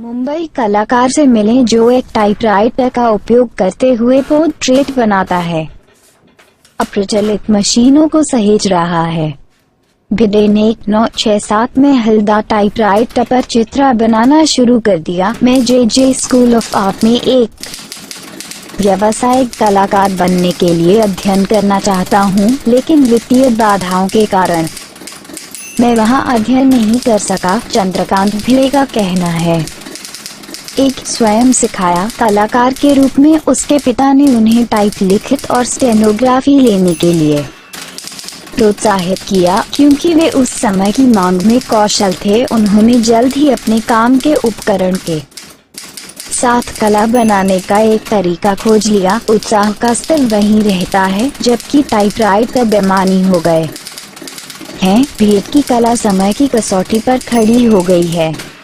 मुंबई कलाकार से मिलें जो एक टाइपराइटर का उपयोग करते हुए पोर्ट्रेट बनाता है। अप्रचलित मशीनों को सहेज रहा है। भिडे ने 1967 में हल्दा टाइपराइटर पर चित्र बनाना शुरू कर दिया। मैं जे स्कूल ऑफ आर्ट में एक व्यावसायिक कलाकार बनने के लिए अध्ययन करना चाहता हूँ, लेकिन वित्तीय बाधाओं के कारण मैं वहाँ अध्ययन नहीं कर सका, चंद्रकांत भिडे का कहना है। एक स्वयं सिखाया कलाकार के रूप में उसके पिता ने उन्हें टाइप लिखित और स्टेनोग्राफी लेने के लिए प्रोत्साहित किया, क्योंकि वे उस समय की मांग में कौशल थे। उन्होंने जल्द ही अपने काम के उपकरण के साथ कला बनाने का एक तरीका खोज लिया। उत्साह का स्तर वहीं रहता है, जबकि टाइपराइटर बेमानी हो गए हैं। भिडे की कला समय की कसौटी पर खड़ी हो गई है।